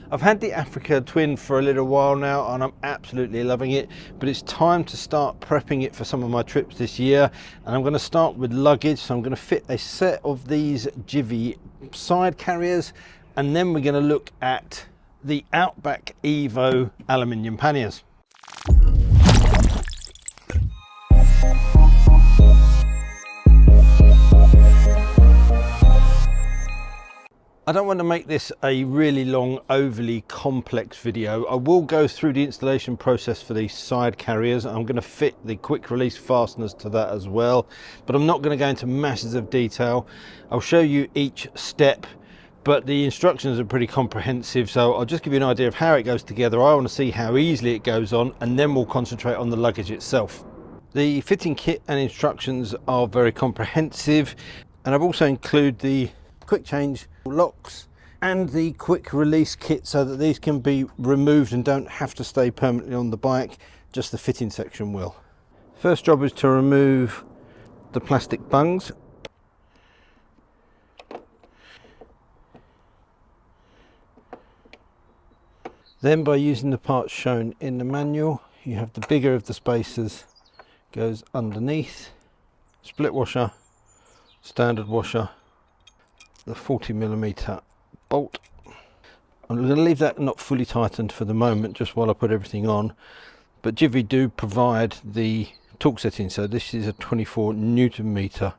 I've had the Africa Twin for a little while now and I'm absolutely loving it, but it's time to start prepping it for some of my trips this year, and I'm going to start with luggage. So I'm going to fit a set of these Givi side carriers, and then we're going to look at the Outback Evo aluminium panniers. I don't want to make this a really long, overly complex video. I will go through the installation process for these side carriers. I'm going to fit the quick release fasteners to that as well, but I'm not going to go into masses of detail. I'll show you each step, but the instructions are pretty comprehensive, so I'll just give you an idea of how it goes together. I want to see how easily it goes on, and then we'll concentrate on the luggage itself. The fitting kit and instructions are very comprehensive, and I've also included the quick change locks and the quick release kit so that these can be removed and don't have to stay permanently on the bike, just the fitting section will. First job is to remove the plastic bungs. Then, by using the parts shown in the manual, you have the bigger of the spacers goes underneath, split washer, standard washer, the 40mm bolt. I'm going to leave that not fully tightened for the moment, just while I put everything on, but Givi do provide the torque setting, so this is a 24 Newton meter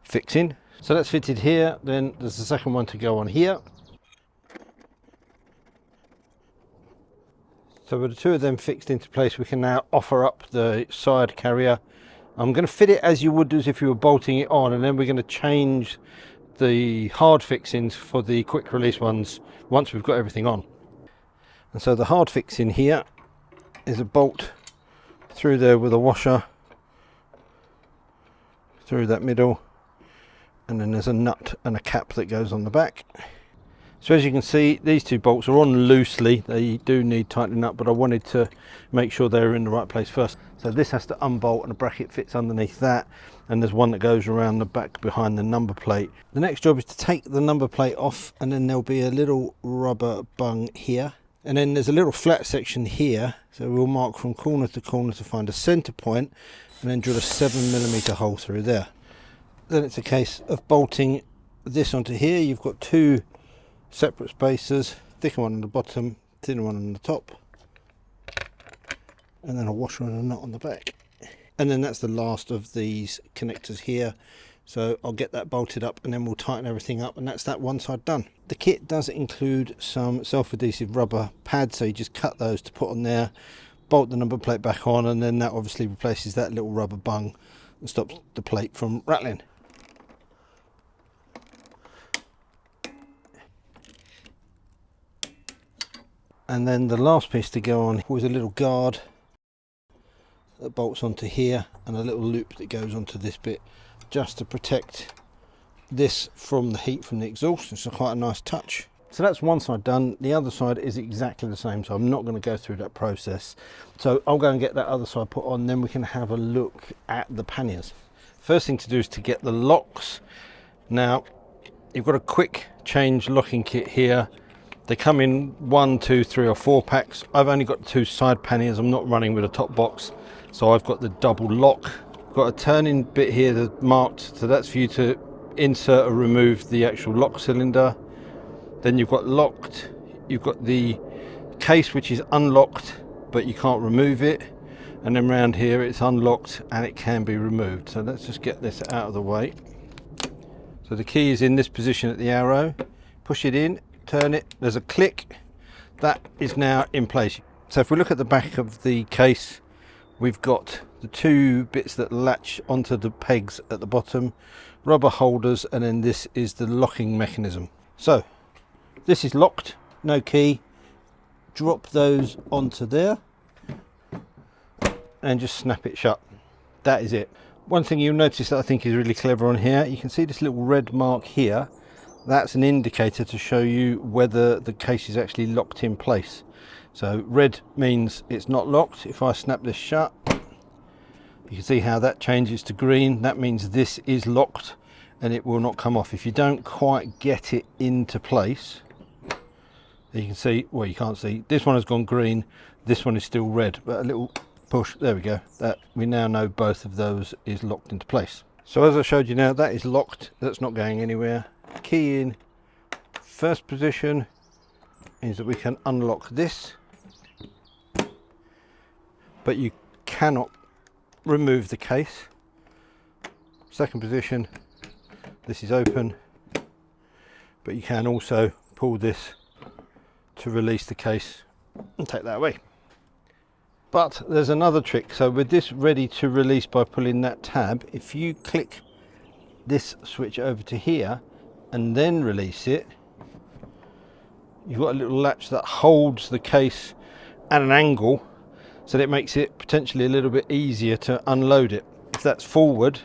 fixing. So that's fitted here. Then there's the second one to go on here. So with the two of them fixed into place, we can now offer up the side carrier. I'm going to fit it as you would as if you were bolting it on, and then we're going to change the hard fixings for the quick release ones once we've got everything on. And so the hard fixing here is a bolt through there with a washer through that middle, and then there's a nut and a cap that goes on the back. So as you can see, these two bolts are on loosely. They do need tightening up, but I wanted to make sure they were in the right place first. So this has to unbolt, and a bracket fits underneath that, and there's one that goes around the back behind the number plate. The next job is to take the number plate off, and then there'll be a little rubber bung here, and then there's a little flat section here, so we'll mark from corner to find a center point, and then drill a 7mm hole through there. Then it's a case of bolting this onto here. You've got two separate spacers, thicker one on the bottom, thinner one on the top, and then a washer and a nut on the back. And then that's the last of these connectors here, so I'll get that bolted up and then we'll tighten everything up, and that's that one side done. The kit does include some self-adhesive rubber pads, so you just cut those to put on there, bolt the number plate back on, and then that obviously replaces that little rubber bung and stops the plate from rattling. And then the last piece to go on was a little guard that bolts onto here, and a little loop that goes onto this bit, just to protect this from the heat from the exhaust. It's quite a nice touch. So that's one side done. The other side is exactly the same, so I'm not going to go through that process. So I'll go and get that other side put on, then we can have a look at the panniers. First thing to do is to get the locks. Now, you've got a quick change locking kit here. They come in 1, 2, 3 or 4 packs. I've only got 2 side panniers. I'm not running with a top box, so I've got the double lock. Got a turning bit here that's marked, so that's for you to insert or remove the actual lock cylinder. Then you've got locked, you've got the case which is unlocked but you can't remove it, and then round here it's unlocked and it can be removed. So let's just get this out of the way. So the key is in this position at the arrow. Push it in, turn it, there's a click, that is now in place. So if we look at the back of the case, we've got the 2 bits that latch onto the pegs at the bottom, rubber holders, and then this is the locking mechanism. So this is locked, no key. Drop those onto there and just snap it shut. That is it. One thing you'll notice that I think is really clever on here, you can see this little red mark here. That's an indicator to show you whether the case is actually locked in place. So red means it's not locked. If I snap this shut, you can see how that changes to green. That means this is locked and it will not come off. If you don't quite get it into place, You can see, well, you can't see, this one has gone green, this one is still red, but a little push, there we go, that we now know both of those is locked into place. So as I showed you now, that is locked, that's not going anywhere. Key in, first position is that we can unlock this, but you cannot remove the case. Second position, this is open, but you can also pull this to release the case and take that away. But there's another trick. So with this ready to release by pulling that tab, if you click this switch over to here and then release it, you've got a little latch that holds the case at an angle, so that it makes it potentially a little bit easier to unload it. If that's forward,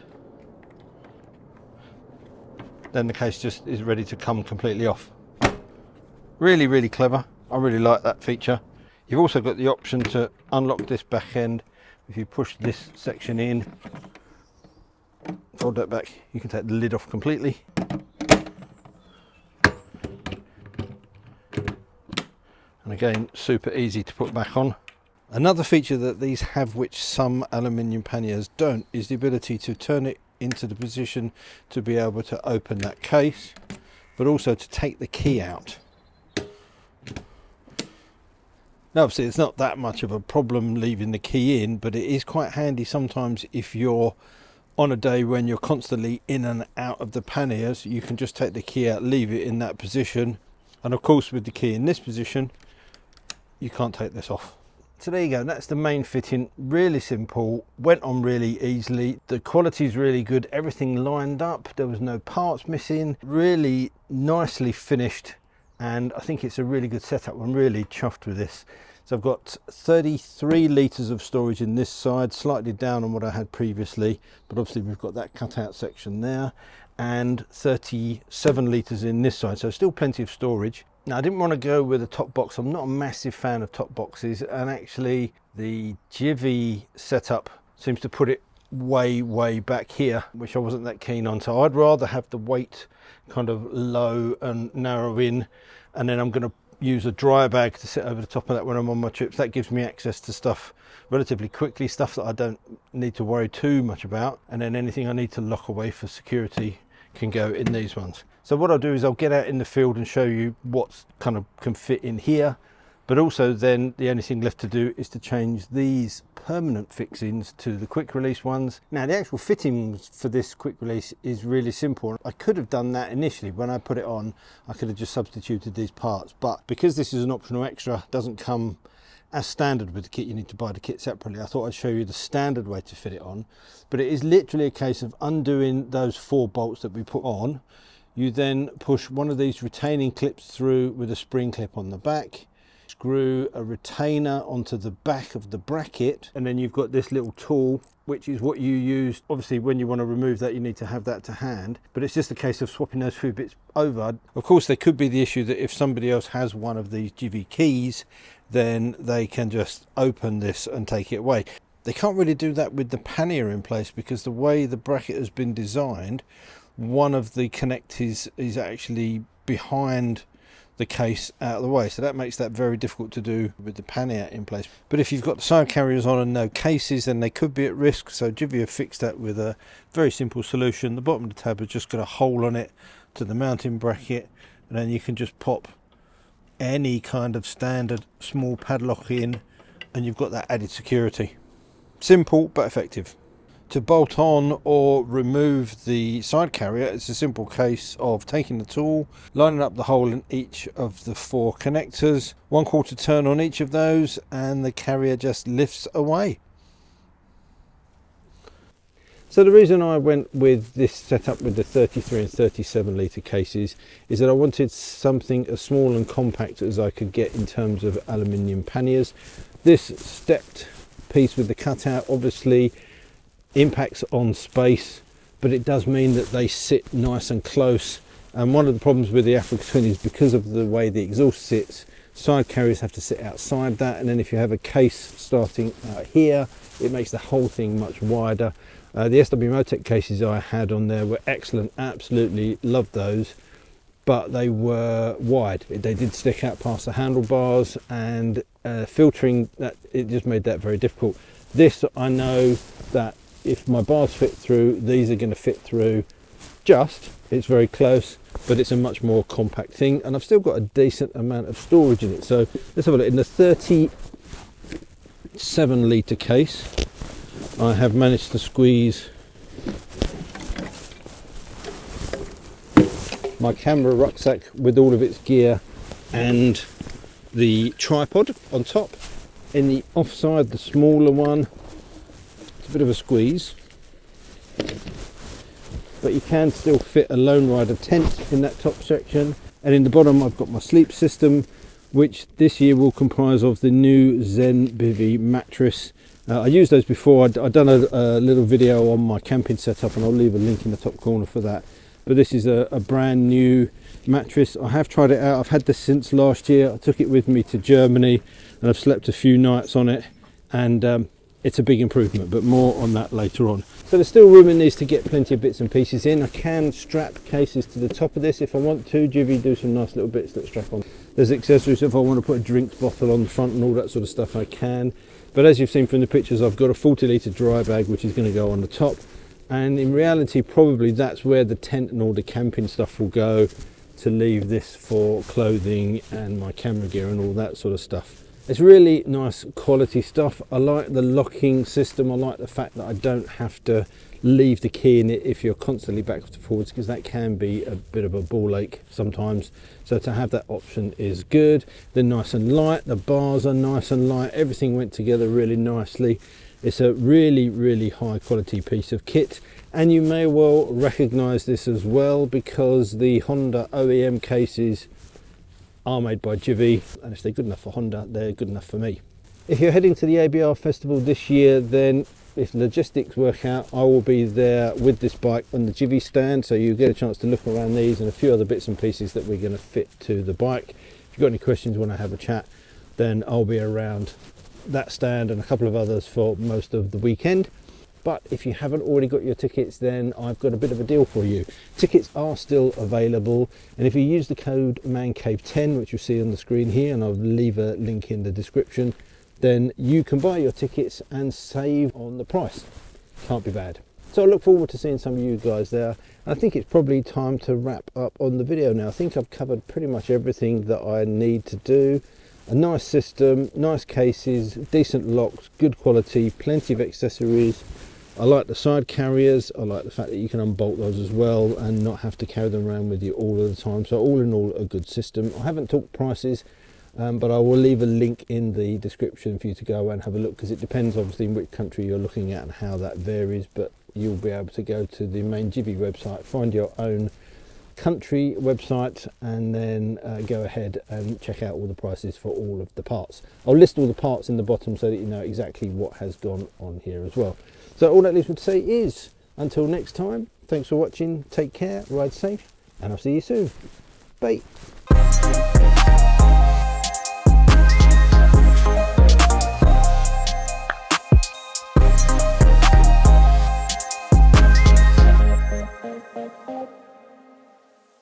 then the case just is ready to come completely off. Really, really clever. I really like that feature. You've also got the option to unlock this back end. If you push this section in, fold that back, you can take the lid off completely. And again, super easy to put back on. Another feature that these have, which some aluminium panniers don't, is the ability to turn it into the position to be able to open that case, but also to take the key out. Now obviously it's not that much of a problem leaving the key in, but it is quite handy sometimes if you're on a day when you're constantly in and out of the panniers. You can just take the key out, leave it in that position, and of course with the key in this position you can't take this off. So there you go, that's the main fitting. Really simple, went on really easily. The quality is really good, everything lined up, there was no parts missing, really nicely finished, and I think it's a really good setup. I'm really chuffed with this. So I've got 33 litres of storage in this side, slightly down on what I had previously, but obviously we've got that cutout section there, and 37 litres in this side, so still plenty of storage. Now I didn't want to go with a top box. I'm not a massive fan of top boxes, and actually the Givi setup seems to put it way back here, which I wasn't that keen on. So I'd rather have the weight kind of low and narrow in, and then I'm going to use a dry bag to sit over the top of that when I'm on my trips. That gives me access to stuff relatively quickly, stuff that I don't need to worry too much about, and then anything I need to lock away for security can go in these ones. So what I'll do is I'll get out in the field and show you what kind of can fit in here, but also then the only thing left to do is to change these permanent fixings to the quick release ones. Now the actual fittings for this quick release is really simple. I could have done that initially when I put it on. I could have just substituted these parts, but because this is an optional extra, doesn't come as standard with the kit, you need to buy the kit separately. I thought I'd show you the standard way to fit it on, but it is literally a case of undoing those 4 bolts that we put on. You then push one of these retaining clips through with a spring clip on the back, screw a retainer onto the back of the bracket, and then you've got this little tool, which is what you use. Obviously when you want to remove that, you need to have that to hand, but it's just a case of swapping those 2 bits over. Of course there could be the issue that if somebody else has one of these Givi keys, then they can just open this and take it away. They can't really do that with the pannier in place, because the way the bracket has been designed, one of the connectors is actually behind the case out of the way, so that makes that very difficult to do with the pannier in place. But if you've got the side carriers on and no cases, then they could be at risk. So Givi have fixed that with a very simple solution. The bottom of the tab has just got a hole on it to the mounting bracket, and then you can just pop any kind of standard small padlock in, and you've got that added security. Simple but effective. To bolt on or remove the side carrier, it's a simple case of taking the tool, lining up the hole in each of the 4 connectors, 1/4 turn on each of those, and the carrier just lifts away. So the reason I went with this setup with the 33 and 37 litre cases is that I wanted something as small and compact as I could get in terms of aluminium panniers. This stepped piece with the cutout obviously impacts on space, but it does mean that they sit nice and close. And one of the problems with the Africa Twin is because of the way the exhaust sits, side carriers have to sit outside that, and then if you have a case starting out here, it makes the whole thing much wider. The SW Motec cases I had on there were excellent, absolutely loved those, but they were wide. They did stick out past the handlebars, and filtering that, it just made that very difficult. This, I know that if my bars fit through, these are going to fit through. It's very close, but it's a much more compact thing, and I've still got a decent amount of storage in it. So let's have a look. In the 37 litre case, I have managed to squeeze my camera rucksack with all of its gear and the tripod on top. In the offside, the smaller one, it's a bit of a squeeze, but you can still fit a lone rider tent in that top section. And in the bottom, I've got my sleep system, which this year will comprise of the new Zen Givi mattress. I used those before. I've done a little video on my camping setup, and I'll leave a link in the top corner for that. But this is a brand new mattress. I have tried it out. I've had this since last year. I took it with me to Germany, and I've slept a few nights on it, and it's a big improvement, but more on that later on. So there's still room in these to get plenty of bits and pieces in. I can strap cases to the top of this if I want to. Givi do some nice little bits that strap on. There's accessories if I want to put a drinks bottle on the front and all that sort of stuff, I can. But as you've seen from the pictures, I've got a 40 litre dry bag, which is going to go on the top. And in reality, probably that's where the tent and all the camping stuff will go, to leave this for clothing and my camera gear and all that sort of stuff. It's really nice quality stuff. I like the locking system. I like the fact that I don't have to leave the key in it if you're constantly backwards and forwards, because that can be a bit of a ball ache sometimes. So to have that option is good. They're nice and light. The bars are nice and light. Everything went together really nicely. It's a really high quality piece of kit, and you may well recognize this as well, because the Honda OEM cases are made by Givi, and if they're good enough for Honda, they're good enough for me. If you're heading to the ABR Festival this year, then if logistics work out, I will be there with this bike on the Givi stand, so you get a chance to look around these and a few other bits and pieces that we're going to fit to the bike. If you've got any questions, want to have a chat, then I'll be around that stand and a couple of others for most of the weekend. But if you haven't already got your tickets, then I've got a bit of a deal for you. Tickets are still available, and if you use the code MANCAVE10, which you'll see on the screen here, and I'll leave a link in the description, then you can buy your tickets and save on the price. Can't be bad. So I look forward to seeing some of you guys there. And I think it's probably time to wrap up on the video now. I think I've covered pretty much everything that I need to do. A nice system, nice cases, decent locks, good quality, plenty of accessories. I like the side carriers. I like the fact that you can unbolt those as well and not have to carry them around with you all of the time. So all in all, a good system. I haven't talked prices, but I will leave a link in the description for you to go and have a look, because it depends obviously in which country you're looking at and how that varies. But you'll be able to go to the main Givi website, find your own country website, and then go ahead and check out all the prices for all of the parts. I'll list all the parts in the bottom so that you know exactly what has gone on here as well. So all that leaves me to say is, until next time, thanks for watching, take care, ride safe, and I'll see you soon. Bye.